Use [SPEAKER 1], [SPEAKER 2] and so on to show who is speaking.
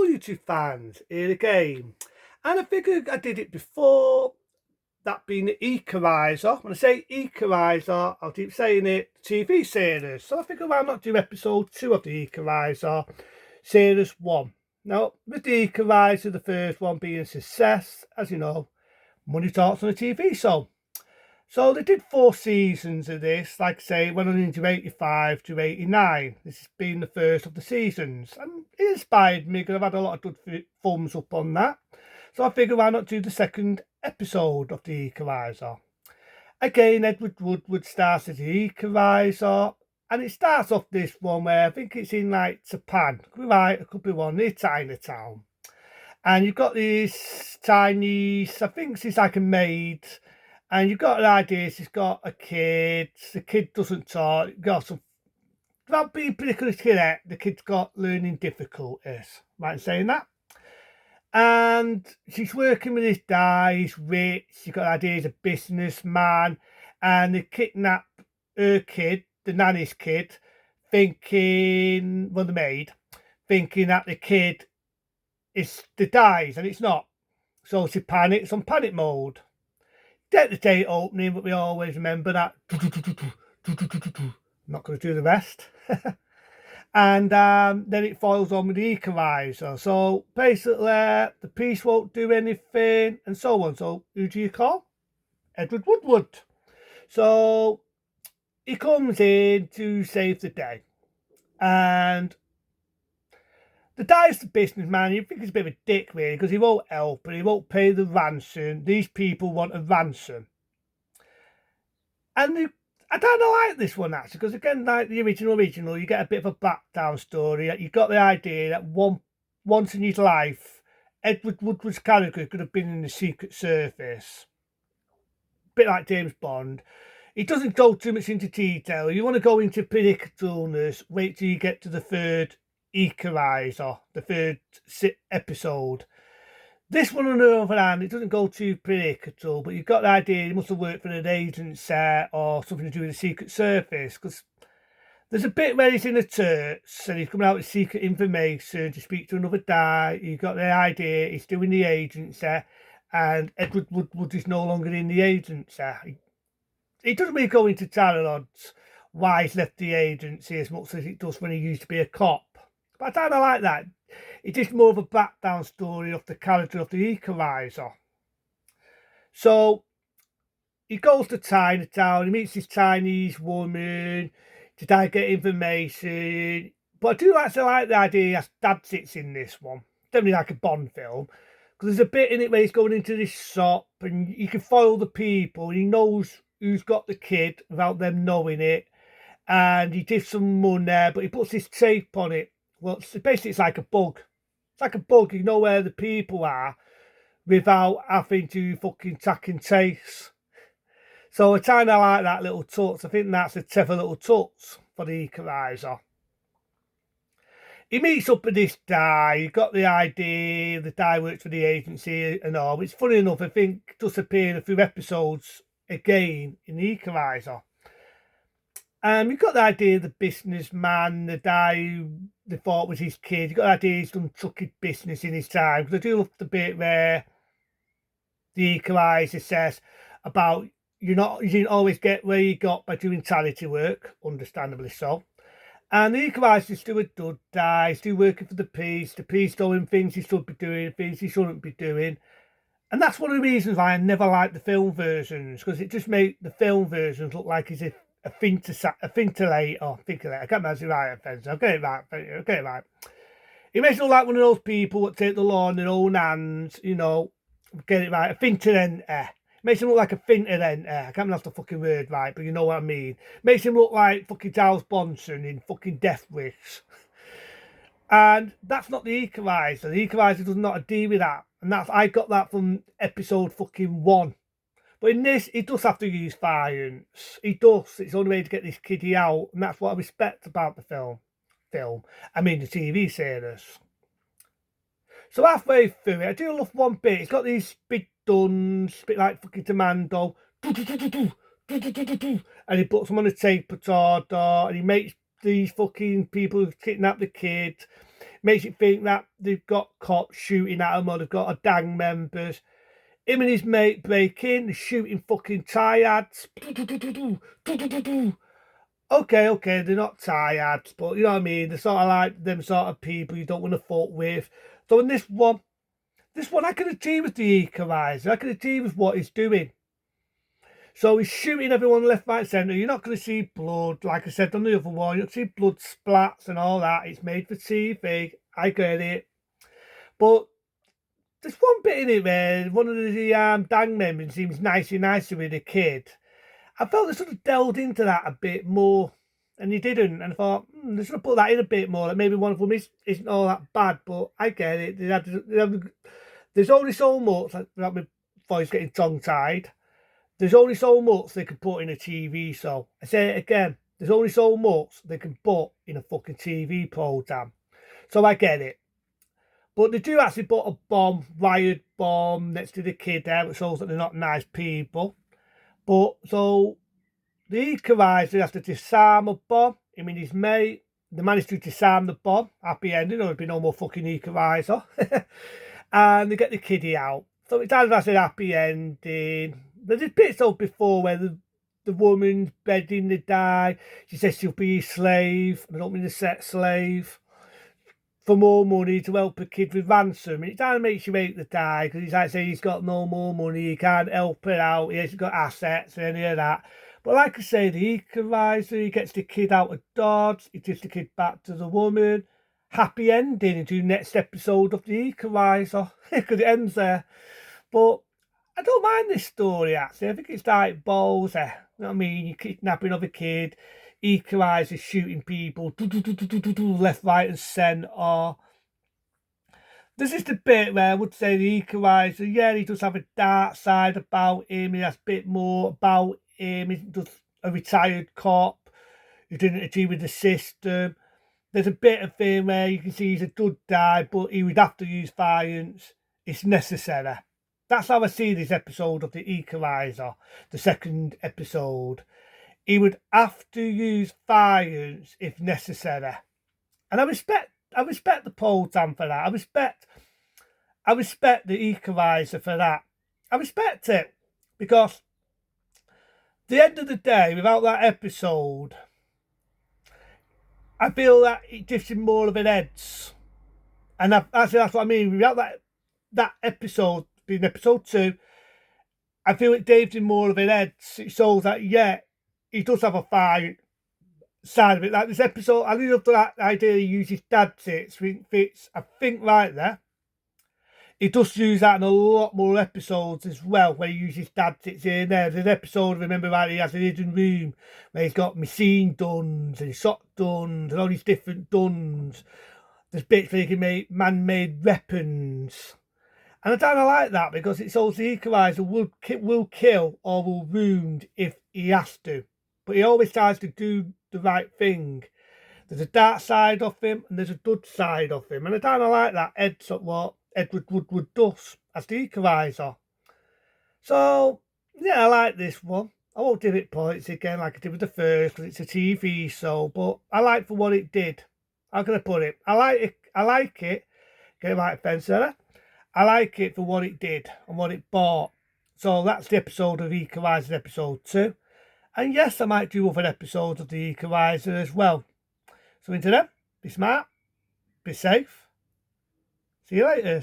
[SPEAKER 1] YouTube fans, here again. And I figured I did it before, that being the Equalizer. When I say Equalizer, I'll keep saying it, TV series. So I figured why not do episode 2 of the Equalizer, series 1. Now, with the Equalizer, the first one being a success, as you know, money talks on a TV show. So they did 4 seasons of this, like I say, went on into 85 to 89. This has been the first of the seasons, and it inspired me because I've had a lot of good thumbs up on that. So I figured why not do the second episode of the Equalizer. Again, Edward Woodward starts as the Equalizer, and it starts off this one where I think it's in like Japan. Could be right, it could be one near Chinatown. And you've got these Chinese, I think it's like a maid, and you've got an idea, she's got a kid, the kid doesn't talk, got some, without being particularly correct, the kid's got learning difficulties, right in saying that. And she's working with this guy, he's rich, she's got an idea, he's a businessman, and they kidnap her kid, the nanny's kid, thinking, well, the maid, thinking that the kid is the dies, and it's not. So she panics, on panic mode. Get the date opening, but we always remember that. I'm not going to do the rest. And then it follows on with the Equalizer. So basically, the piece won't do anything, and so on. So who do you call? Edward Woodward. So he comes in to save the day. And the guy's the businessman. You think he's a bit of a dick, really, because he won't help and he won't pay the ransom. These people want a ransom. And I don't like this one, actually, because, again, like the original, you get a bit of a backdown story. You've got the idea that once in his life, Edward Woodward's character could have been in the Secret Service. A bit like James Bond. He doesn't go too much into detail. You want to go into predictableness, wait till you get to the third Equalizer, the third episode. This one, on the other hand, it doesn't go too predictable, but you've got the idea he must have worked for an agency or something to do with the Secret Service, because there's a bit where he's in a church and he's coming out with secret information to speak to another guy. You've got the idea he's doing the agency, and Edward Woodward is no longer in the agency. He doesn't really go into dialogues why he's left the agency as much as it does when he used to be a cop. But I don't like that. It is more of a backdown story of the character of the Equalizer. So he goes to Chinatown, he meets this Chinese woman to try and get information. But I do actually like the idea that dad sits in this one. Definitely like a Bond film. Because there's a bit in it where he's going into this shop and you can follow the people. He knows who's got the kid without them knowing it. And he gives some money, but he puts this tape on it. Well, basically, it's like a bug. It's like a bug. You know where the people are without having to fucking track and trace. So I kind of like that little touch. I think that's a clever little touch for the Equalizer. He meets up with this guy. He got the idea. The guy works for the agency and all. It's funny enough, I think, just appeared a few episodes again in the Equalizer. You got the idea of the businessman, the guy who they thought was his kid. You got the idea he's done trucking business in his time. Because I do love the bit where the Equalizer says about you didn't always get where you got by doing charity work, understandably so. And the Equalizer's still a dud guy, still working for the police doing things he should be doing, things he shouldn't be doing. And that's one of the reasons why I never liked the film versions, because it just made the film versions look like as if a fintillator. I can't remember the right offence. I'll get it right. It makes it look like one of those people that take the law in their own hands, get it right. A finterenter. It makes him look like a finterenter. I can't pronounce the fucking word right, but you know what I mean. Makes him look like fucking Giles Bonson in fucking Death Wish. And that's not the Equalizer. The Equalizer does not deal with that. And I got that from episode fucking 1. But in this, he does have to use violence. He does. It's the only way to get this kiddie out. And that's what I respect about the film. The TV series. So halfway through it, I do love one bit. It's got these big guns, a bit like fucking Commando. And he puts them on a tape recorder. And he makes these fucking people who kidnap the kid. Makes it think that they've got cops shooting at them or they've got a gang members. Him and his mate break in, shooting fucking triads. Okay, they're not triads, but you know what I mean? They're sort of like them sort of people you don't want to fuck with. So in this one I can achieve with the Equalizer. I can achieve with what he's doing. So he's shooting everyone left, right, centre. You're not going to see blood. Like I said on the other one, you'll see blood splats and all that. It's made for TV. I get it. But there's one bit in it where one of the gang members seems nicey with a kid. I felt they sort of delved into that a bit more, and he didn't. And I thought, they should have put that in a bit more. Like maybe one of them isn't all that bad, but I get it. There's only so much, like my voice getting tongue-tied. There's only so much they can put in a TV show. I say it again. There's only so much they can put in a fucking TV programme. So I get it. But they do actually put a bomb, wired bomb, next to the kid there, which shows that they're not nice people. But so the Equalizer has to disarm a bomb. Him and his mate, they managed to disarm the bomb. Happy ending, there'll be no more fucking Equalizer. And they get the kiddie out. So it's either that's a happy ending. There's bits of before where the woman's begging to die. She says she'll be a slave. I don't mean a sex slave. For more money to help a kid with ransom. And it kind of makes you hate the guy because he's like saying he's got no more money, he can't help her out, he hasn't got assets, any of that. But like I say, the Equalizer, he gets the kid out of Dodge, he gives the kid back to the woman. Happy ending into the next episode of the Equalizer because it ends there. But I don't mind this story actually. I think it's like balls there. You know what I mean? You're kidnapping of a kid. Equalizer shooting people left, right, and centre. There's just a bit where I would say the Equalizer, yeah, he does have a dark side about him. He has a bit more about him. He's just a retired cop who didn't achieve with the system. There's a bit of him where you can see he's a good guy, but he would have to use violence. It's necessary. That's how I see this episode of the Equalizer, the second episode. He would have to use violence if necessary. And I respect the program for that. I respect the Equalizer for that. I respect it. Because at the end of the day, without that episode, I feel that it gives him more of an edge. And that's what I mean. Without that episode, being episode 2, I feel it gave him more of an edge. It shows that, yeah, he does have a fine side of it. Like this episode, I really love that idea he uses dad tits. I think right there. He does use that in a lot more episodes as well, where he uses dad tits here and there. There's an episode, remember right, he has an hidden room where he's got machine guns and shotguns and all these different guns. There's bits where he can make man-made weapons. And I don't like that because it shows the Equalizer will kill or will wound if he has to. But he always tries to do the right thing. There's a dark side of him and there's a good side of him. And I don't like that what Edward Woodward does as the Equalizer. So, yeah, I like this one. I won't give it points again like I did with the first because it's a TV show. But I like for what it did. How can I put it? I like it. Get it right, Fencer. I like it for what it did and what it brought. So that's the episode of Equalizer, episode 2. And yes, I might do other episodes of the Equalizer as well. So into them, be smart, be safe. See you later.